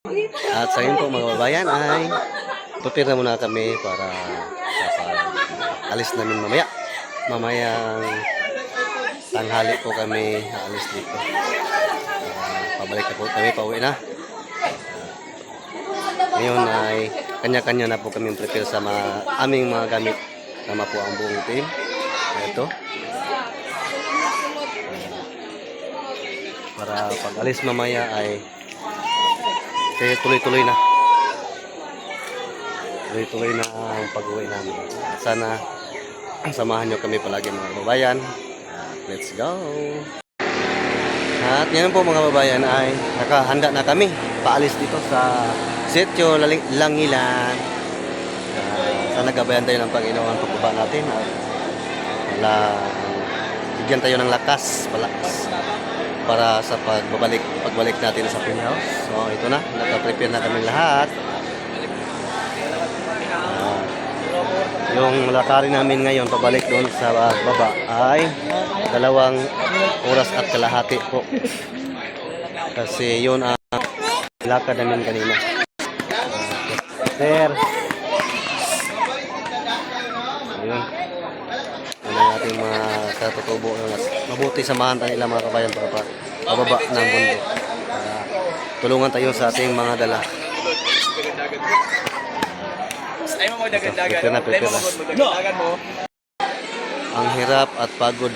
At sa ngayon po mga kababayan ay prepare na muna kami para sa alis namin mamaya. Mamayang tanghali po kami aalis dito. Pabalik na po kami, pauwi na. Ngayon ay kanya-kanya na po kami prepare sa aming mga gamit. Tama po ang buong team. Ito. Para pag alis mamaya ay tuloy-tuloy na. Tuloy-tuloy na ang pag-uwi namin. Sana samahan nyo kami palagi mga kababayan. Let's go! At ngayon po mga kababayan ay nakahanda na kami. Paalis dito sa Sitio Langilan. Sana gabayan tayo ng Panginoon pagbaba natin. At bigyan tayo ng lakas para sa pagbalik natin sa Pinaos. So ito na, naka-prepare na kami lahat. Yung lakarin namin ngayon pabalik doon sa baba ay 2 oras at kalahati po. Kasi yun ang lakad namin kanina. Sir. Ayun. Yun ang ating mga katutubo. Mabuti samahan tayo nila mga kabayan para pababa ng bundok. Tulungan tayo sa ating mga dala. Prepare na. Ang hirap at pagod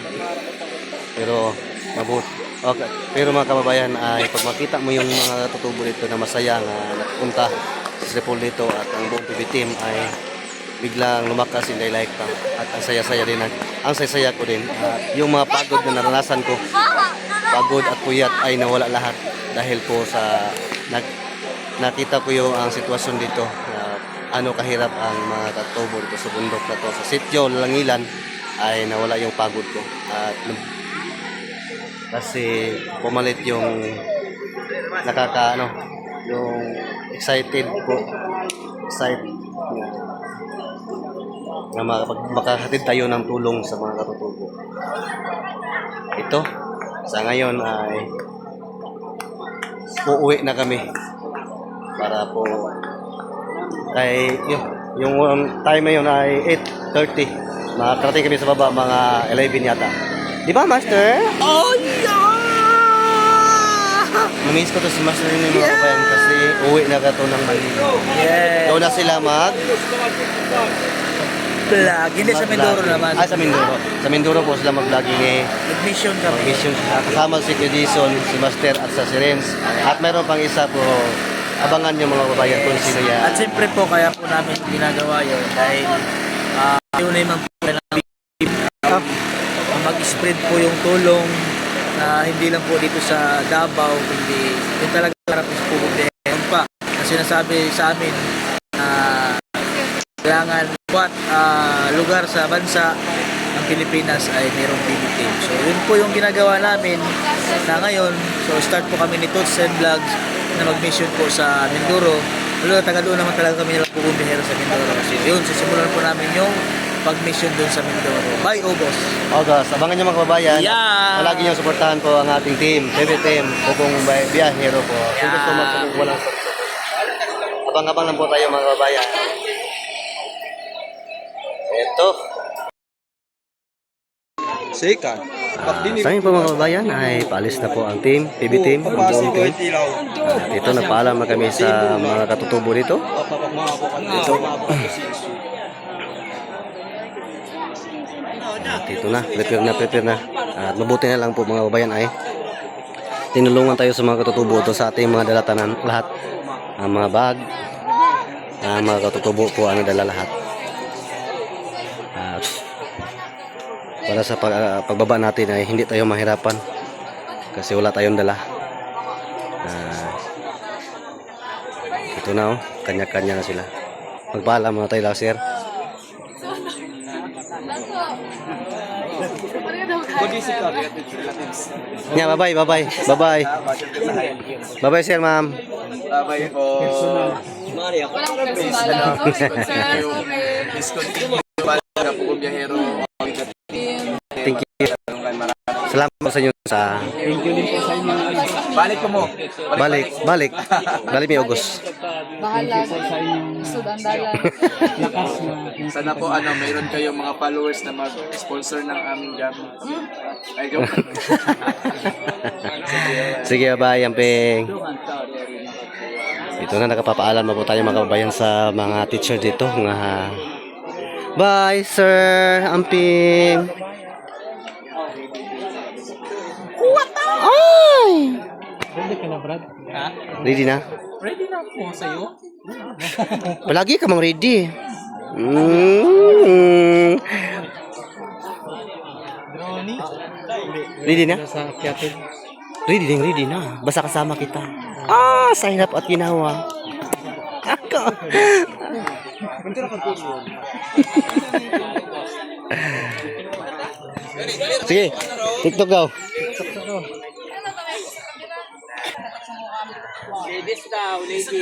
pero mabuti. Okay. Pero mga kababayan ay pag makita mo yung mga tutubo dito na masaya nga nagpunta sa Sipol dito at ang buong PB team ay biglang lumakas in like pang at ang saya-saya din ang saya-saya ko din. Yung mga pagod na naranasan ko, pagod at puyat ay nawala lahat dahil po sa nakita ko yung ang sitwasyon dito. Ano kahirap ang mga katubo dito sa bundok na to. Sa Sitio Langilan ay nawala yung pagod ko. At kasi pumalit yung yung excited na makahatid tayo ng tulong sa mga katutubo. Ito, sa ngayon ay uuwi na kami para po kay yung time na yun ay 8:30. Makakarating kami sa baba mga 11 yata. Di ba, Master? Oh, yeah! Namiss ko to si Master rin mga kabayan kasi uwi na ka to ng Manila. Yes. Daw na sila Vlog. Hindi sa Mindoro naman. Sa Mindoro. Sa Mindoro po sila mag-vlogging Nag-mission kami. Mission. Kasama si Jason, si Master at sa si Renz. At mayroon pang isa po. Abangan nyo mga kabayan kung sino yan. At siyempre po, kaya po namin ginagawa yun dahil yun na yung mag-spread po yung tulong na hindi lang po dito sa Davao, hindi yung talaga harap sa pupuntahan pa. Kasi sinasabi sa amin na kailangan bawat lugar sa bansa ng Pilipinas ay mayroong PB team. So yun po yung ginagawa namin na ngayon. So start po kami ni Tots and Vlogs na mag-mission po sa Mindoro. Lalo taga doon naman talaga kami nilang pupumbihero sa Mindoro. So yun, sisimulan po namin yung pag-mission doon sa Mindoro. By August. Abangan nyo mga kababayan. Yeah! Palagi nyo supportahan po ang ating team, PB team, Pupong Biyahero po. Thank you so much sa walang support. Abang-abang lang po tayo mga kababayan. Ito. Sika. Sa inyo po mga kababayan ay paalis na po ang team, PB team, ang buong team. At ito nagpaalam na kami sa mga katutubo dito. At ito na, prepare na. At mabuti na lang po mga kababayan ay tinulungan tayo sa mga katutubo ito sa ating mga dalatanan lahat. Ang mga bag, ang mga katutubo po ang dala lahat. At para sa pagbaba natin ay hindi tayo mahirapan kasi wala tayong dala. Ito na kanya-kanya na sila. Magpaalam muna tayo lang, sir. Yeah, bye-bye. Bye-bye, sir, ma'am. Bye po. Discontinue na po biyahero. Thank you. Salamat po sa inyo sa Thank you din po sa inyo. Balik ko mo. balik mi August. Bahala sa inyong sudandalan. Lakas na. Sana po mayroon kayong mga followers na mag-sponsor ng aming gamit. Ay, joke. Sige, bye, Amping. Ito na, nakapapaalam na po tayo mga kababayan sa mga teacher dito. Bye, Sir Amping. Ay! Ready ka na, Brad? Ha? Ready na? Ready na po sa'yo. Palagi ka mang ready. Drone? Ready na? Sa Kiatin. Ready na. Basta kasama kita. Sign up at ginawa. Ako. Sige, TikTok daw. Ladies daw, ladies.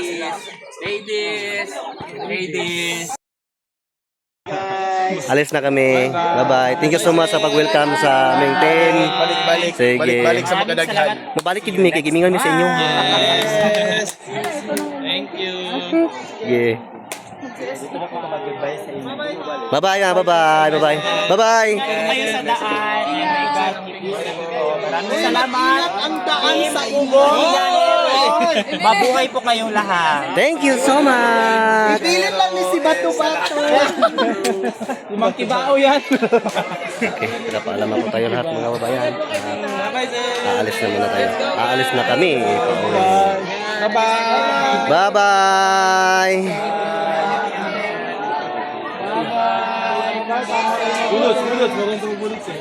Alis na kami. Bye-bye. Thank you so much sa pag-welcome sa aming team. Balik-balik. Sige. Balik-balik sa magkadaghan. Mabalik yun mi, kay gimingon mi sa inyo. Yes. Thank you. Sige. Bye-bye na, bye-bye. Bye-bye. Bye-bye. Kayo sa daan. Maraming salamat. Ang daan sa Ubong. Mabuhay po kayong lahat. Thank you so much. Pilit lang ni si Bato-Bato. Limang kibao yan. Okay, pinapaalam na po tayo lahat mga kababayan. Aalis na muna tayo. Aalis na kami. Bye-bye. Bye-bye. Bulot. Meron sa bulot eh.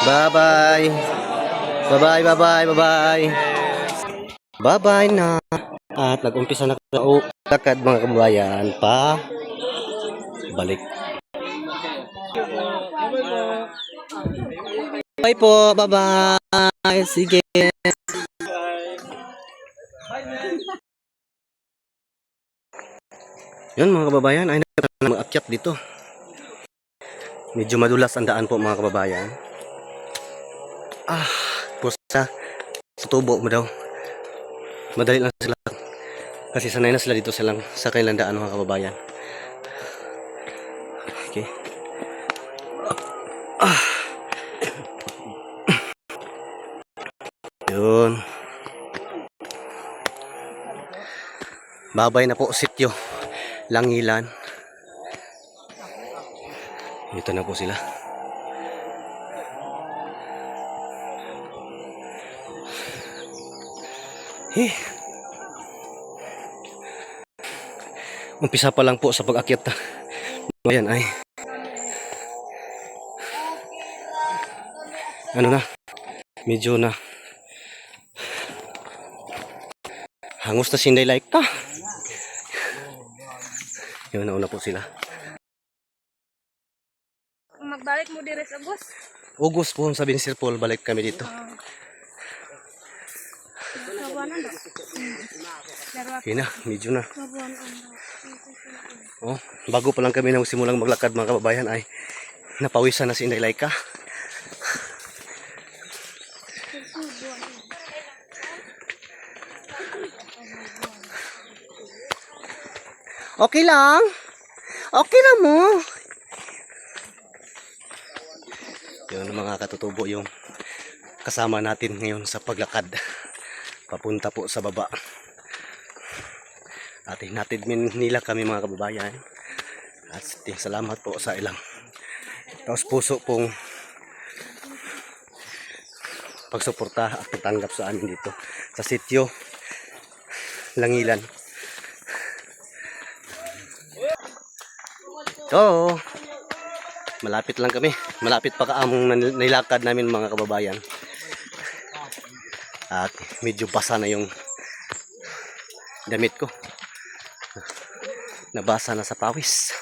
Bye-bye. Bye-bye. Bye-bye na. At nag-umpisa na lakad mga kababayan pa balik. Bye po. Bye-bye. Sige. Yun mga kababayan, ay mag-akyat dito. Medyo madulas ang daan po mga kababayan. Pusa sa tubo mo daw. Madali lang sila. Kasi sanay na sila dito sa kanilang daan mga kababayan. Okay. Yun. Babay na po sityo. Langilan. Dito na po sila. Umpisa pa lang po sa pag-akyat. Ayan ay. Ano na? Medyo na. Hangos na sinday like ka. Yun, nauna po sila. Magbalik mo dire sa bus. August po, sabi ni Sir Paul, balik kami dito. Kabuanan ba? Okay na, medyo na. Oh, bago pa lang kami nang simulang maglakad mga kababayan ay napawisan na si Inday Laika. Okay lang. Okay lang mo. Yun mga katutubo yung kasama natin ngayon sa paglakad. Papunta po sa baba. At hinatid nila kami mga kababayan. At salamat po sa ilang taos puso pong pagsuporta at pagtanggap sa amin dito sa sitio Langilan. So, malapit lang kami. Malapit pa kaamong nilakad namin mga kababayan. At medyo basa na yung damit ko. Nabasa na sa pawis.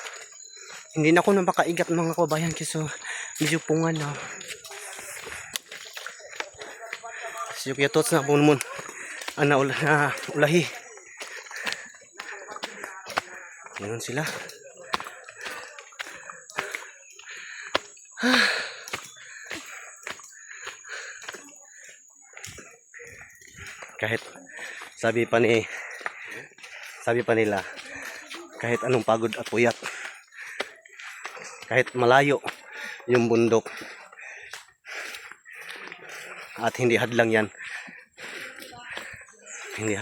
Hindi na ako na makaigat mga kababayan kasi medyo pungan na. So, kaya tots na punmon. Na ulahi. Ganun sila. Kahit sabi pa nila, kahit anong pagod at puyat, kahit malayo yung bundok at hindi hadlang yan, hindi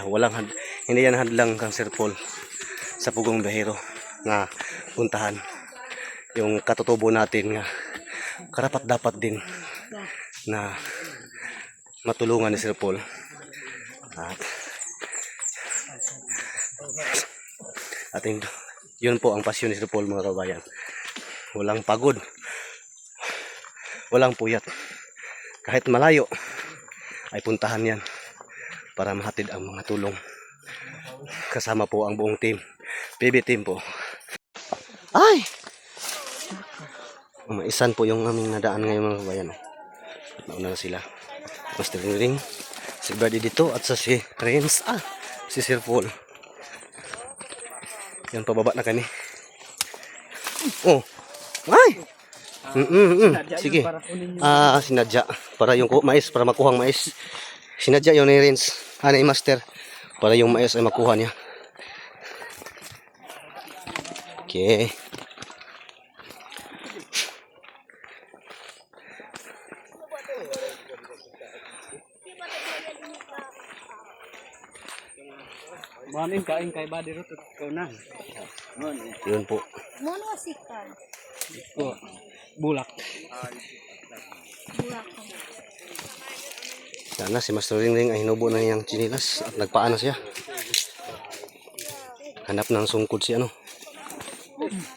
yan hadlang kang Sir Paul sa Pugong Biyahero nga puntahan yung katutubo natin nga karapat dapat din na matulungan ni Sir Paul. At yun po ang pasyon ni Sir Paul, mga kabayan. Walang pagod, walang puyat, kahit malayo ay puntahan yan para mahatid ang mga tulong. Kasama po ang buong team, PB team po. Ay! Maisan po yung aming nadaan ngayon, mga kabayan. Nauna na sila. Master Ring, si Brady dito at sa si Renz, si Sir Paul. Yan, pababa na kami. Oh! Ay! Sige. Sinadya. Para yung mais, para makuha ang mais. Sinadya yun ni Renz, ni Master. Para yung mais ay makuha niya. Okay. Manin kain kay badi ro ikaw na. Yun po. Mono sikan. Oh, bulak. Bulak. Sana si Master Ring ay hinubo na niyang chinilas at nagpaana siya. Hanap ng sungkod si ano.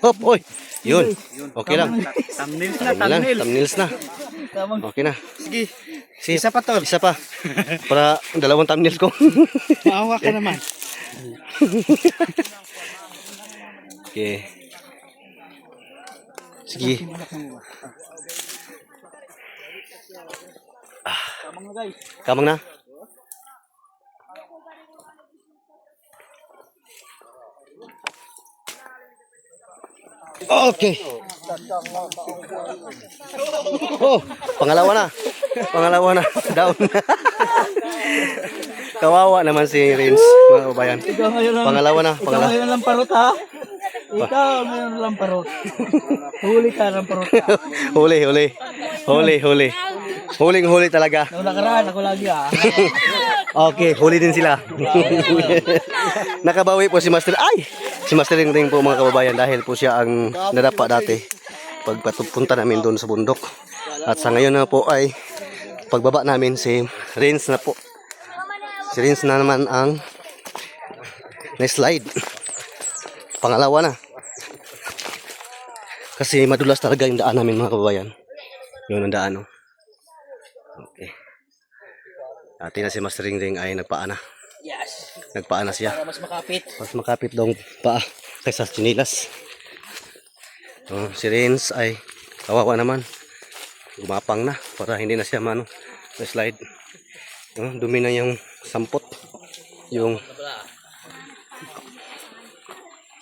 Hop, oy! Yun. Okay lang. Thumbnails Thumbnails na. Okay na. Sige. Isa pa to. Isa pa. Para dalawang thumbnails ko. Maawa ka naman. Okay. Sige. Kamang na. Okay. Oh, pangalawa na. Down. Kawawa naman si Renz, mga kabayan. Pangalawa na. Ikaw ngayon lang parot, ha? Ikaw ngayon lang parot. Huli ka ng parot. Huli. Huling-huli talaga. Nakaraan ako lagi, ha? Okay, huli din sila. Nakabawi po si Master. Si Master Ring po, mga kababayan, dahil po siya ang nadapa dati pagpunta namin doon sa bundok. At sa ngayon na po ay pagbaba namin si Renz na po. Si Renz na naman ang na-slide. Pangalawa na. Kasi madulas talaga yung daan namin, mga kababayan. Yun ang daan, no? Okay. Dati na si Master Ring ay nagpaana. Yes. Nagpaana siya. Para mas makapit. Mas makapit daw paa kaysa chinilas. Si Renz ay kawawa naman. Gumapang na para hindi na siya slide. Dumi na yung sampot. Yung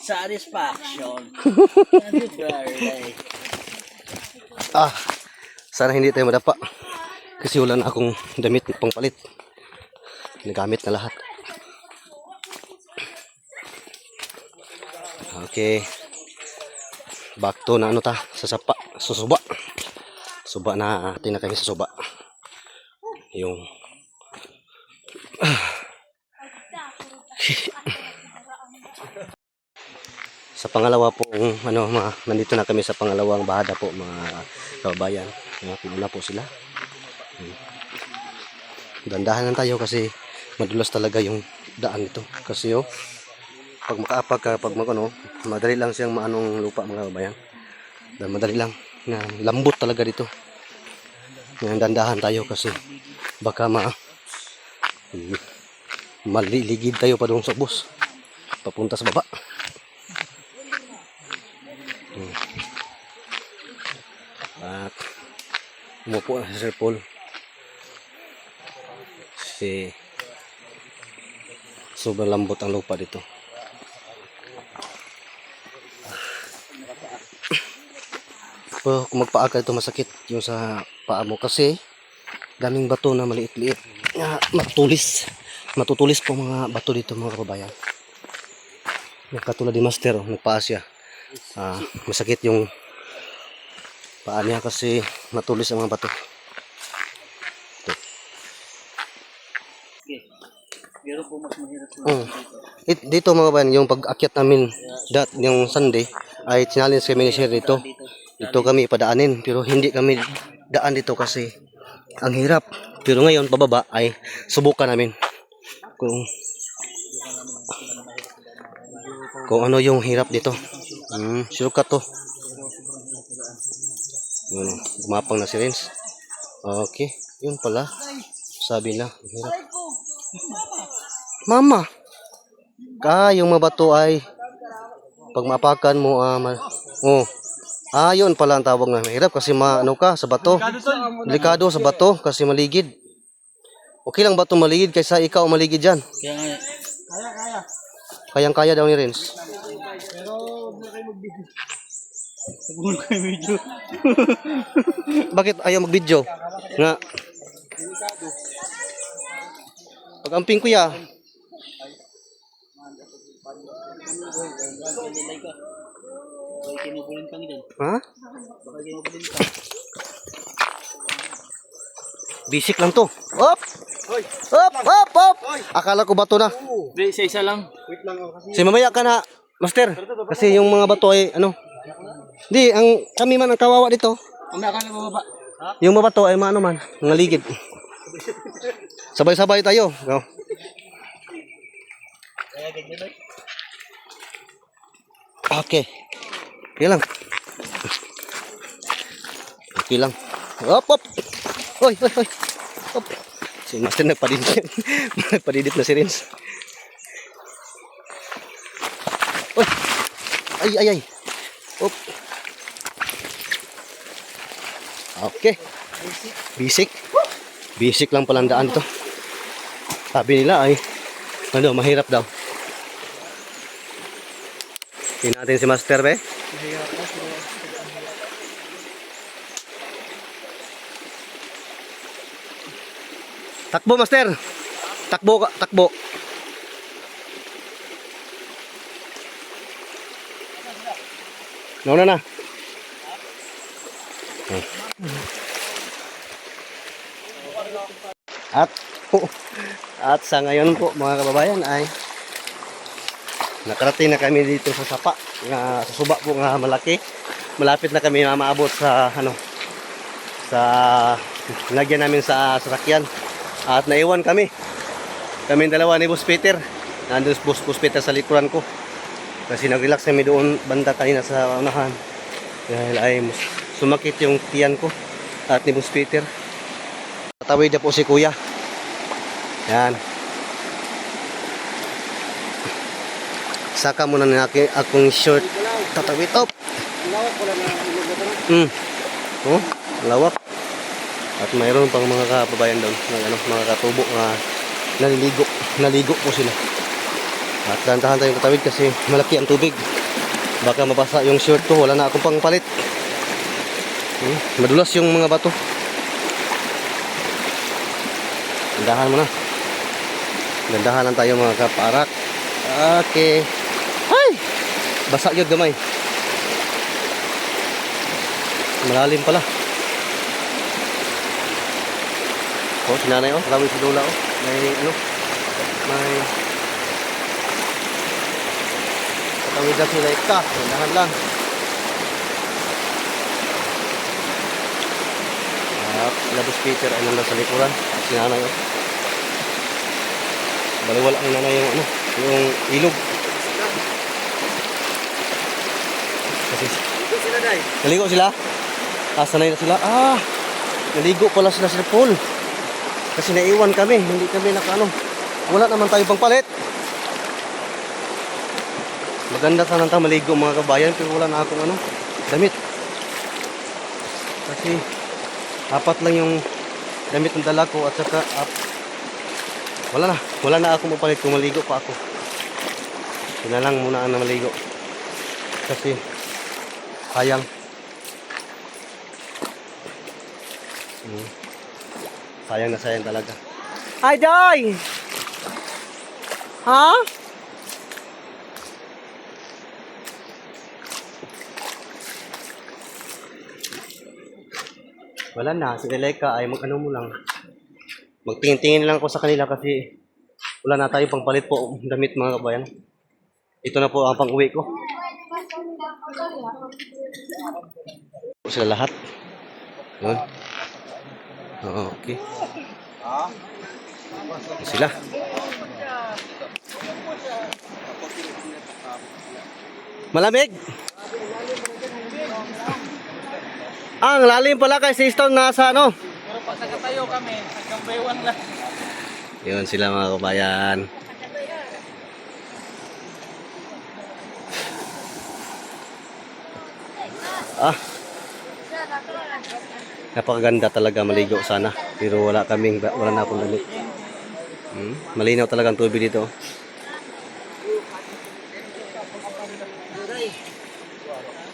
Satisfaction. Sana hindi tayo madapa. Kasi wala na akong damit pangpalit. Nagamit na lahat. Okay. Back to na sa sapa, susuba. Suba na, atin na kami sa suba. Yung sa pangalawa po, nandito na kami sa pangalawang bahada po, mga kababayan. Pinuna po sila. Dandahan lang tayo kasi madulas talaga yung daan nito. Kasi pag makaapag ka, madali lang siyang maanong lupa, mga kababayan. Madali lang, lambot talaga dito. Dandahan tayo kasi baka maliligid tayo pa doon sa bus papunta sa baba. At umupo na si Sir Paul. Sobrang lambot ang lupa dito. Pero kung magpaaga ito, masakit yung sa paa mo kasi daming bato na maliit-liit na matulis. matutulis po mga bato dito mga kababayan. Katulad ni Master, oh, nagpaa siya. Masakit yung paa niya kasi matulis ang mga bato. Pero po mas mahirap po. Dito mga kababayan, yung pag-akyat namin yung Sunday ay challenge kami ni Sir dito. Dito kami ipadaanin pero hindi kami daan dito kasi ang hirap. Pero ngayon pababa ay subukan namin kung ano yung hirap dito. Sirukat to. Gumapang na si Renz. Okay, yun pala. Sabi na, ang hirap. Mama, yung mga bato ay pag maapakan mo, yun pala ang tawag na mahirap kasi ano ka sa bato. Delikado sa bato kasi maligid. Okay lang bato maligid kaysa ikaw maligid dyan. Kayang-kaya daw ni Renz. Bakit ayaw mag-video? Nga. Pag-amping kuya. Ha? Bisik lang to. Hop! Hop! Hop! Hop! Akala ko bato na. Hindi, isa lang. Si mamaya ka na, Master. Kasi yung mga bato ay ano. Di, kami man ang kawawa dito. Mamaya ka na bababa. Yung mga bato ay maano man, ngaligid. Sabay-sabay tayo. Go. Okay. Okay lang. Okay lang. Hop, hop. Hoy, hoy, hoy. Hop. Si Master nagpadidit. Nagpadidit na si Renz. Hoy. Ay, ay, ay. Hop. Okay. Basic. Basic lang palang daan dito. Sabi nila ay mahirap daw. Tingnan natin si Master be. Takbo Master. Takbo ka, takbo. Nauna na. At sa ngayon po mga kababayan ay nakarating na kami dito sa sapa nga sa suba po nga malaki. Malapit na kami maabot sa sa lagyan namin sa sasakyan at naiwan kami dalawa ni Boss Peter. Nandun Boss Peter sa likuran ko kasi nag-relax kami doon banda kanina sa unahan dahil ay sumakit yung tiyan ko at ni Boss Peter. Tatawid na po si Kuya. Yan. Saka muna na akong short. Tatawid up. Lawak pala na ilog na ito. Oh, lawak. At mayroon pang mga kababayan doon ng mga katubo na naligo po sila. At dahan-dahan tayong tatawid kasi malaki ang tubig. Baka mabasa yung short ko. Wala na akong pangpalit. Madulas yung mga bato. Dahan mo na. Gandahan lang tayo mga kaparak. Okay. Ay! Basa yun gamay. Malalim pala. Oh, sinanay oh. Marami si Lola oh. May may patawid lang sila ika. Gandahan lang. Labos Peter ay nandang sa likuran. Sinanay oh. Baliwala ang nanay yung ilog. Kasi naligo sila? Sanay na sila. Naligo pala sila sa pool. Kasi naiwan kami, hindi kami wala naman tayong pangpalit. Maganda sana tayo maligo mga kabayan pero wala na akong damit. Kasi apat lang yung damit ng dala ko at saka wala na akong mapalit kung maligo pa ako. Yun na lang muna ang maligo kasi sayang. Sayang na sayang talaga. Hi Joy! Ha? Wala na, si Leleka ay mag-ano mo lang. Magtingin-tingin lang ako sa kanila kasi wala na tayo pangpalit po damit mga kabayan. Ito na po ang pang-uwi ko. Sila lahat. Yun. Oo, okay. Sila. Malamig. Ang lalim pala kay si Stone nasa ano. Pero pag nagatayo kami, hanggang baywan lang. Yun sila mga kabayan. Ah. Napakaganda talaga maligo sana. Pero wala na akong damit. Malinaw talaga ang tubig dito.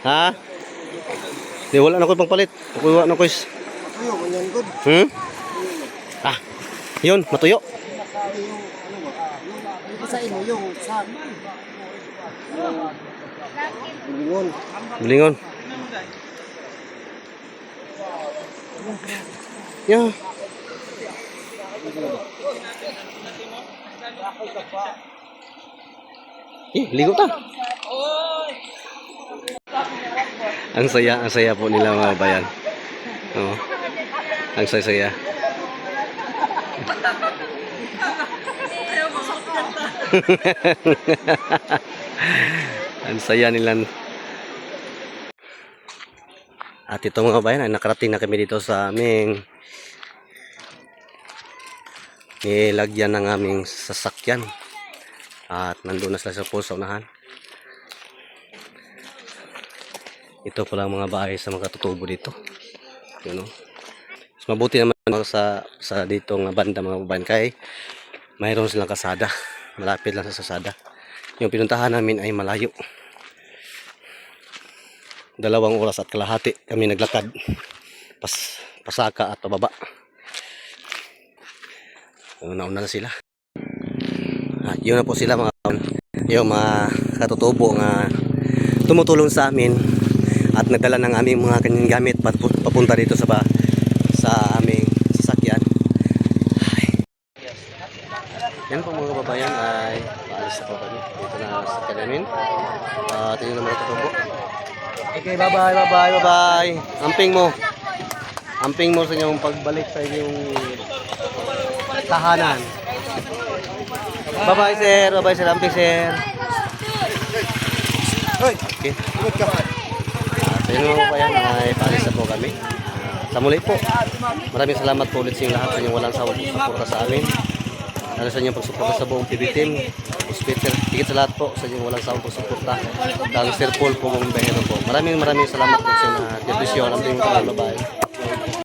Ha? Di wala na ko pang palit. Kuha na ko is. Ah. Yun, matuyo. Sa ino yung sa Bilingon. Yeah. Ligo ta. Ang saya po nila mga bayan. Oo. Ang saya. Ang saya nila. At ito mga bayan ay nakarating na kami dito sa aming nilagyan ng aming sasakyan. At nandun na sila sa pool sa unahan. Ito pala ang mga bahay sa mga tutubo dito. Yun, no? Mas mabuti naman sa dito ng banda mga babayan kay mayroon silang kasada. Malapit lang sa kasada. Yung pinuntahan namin ay malayo. 2 oras at kalahati kami naglakad. Pasaka at pababa. Nauna na sila. At yun na po sila yung mga katutubo nga tumutulong sa amin at nagdala ng aming mga kanyang gamit papunta dito sa aming sasakyan. Yan po mga babayan ay paalis na po kami. Dito na sa sasakyan namin. At yun na mga katutubo. Okay, bye-bye. Amping mo sa inyong pagbalik sa inyong tahanan. Bye-bye sir, amping sir. Okay. At yun mga bayan ay paalis na po kami. Sa muli po, maraming salamat po ulit sa inyong lahat sa inyong walang sawang suporta sa amin. Lalo sa inyong pagsuporta sa buong TV team. Hospital, higit sa lahat po sa inyong walang sawang pagsuporta. Kang Sir Paul po mong bahero po. Maraming salamat po sa inyong lahat. God bless you all. Bye-bye.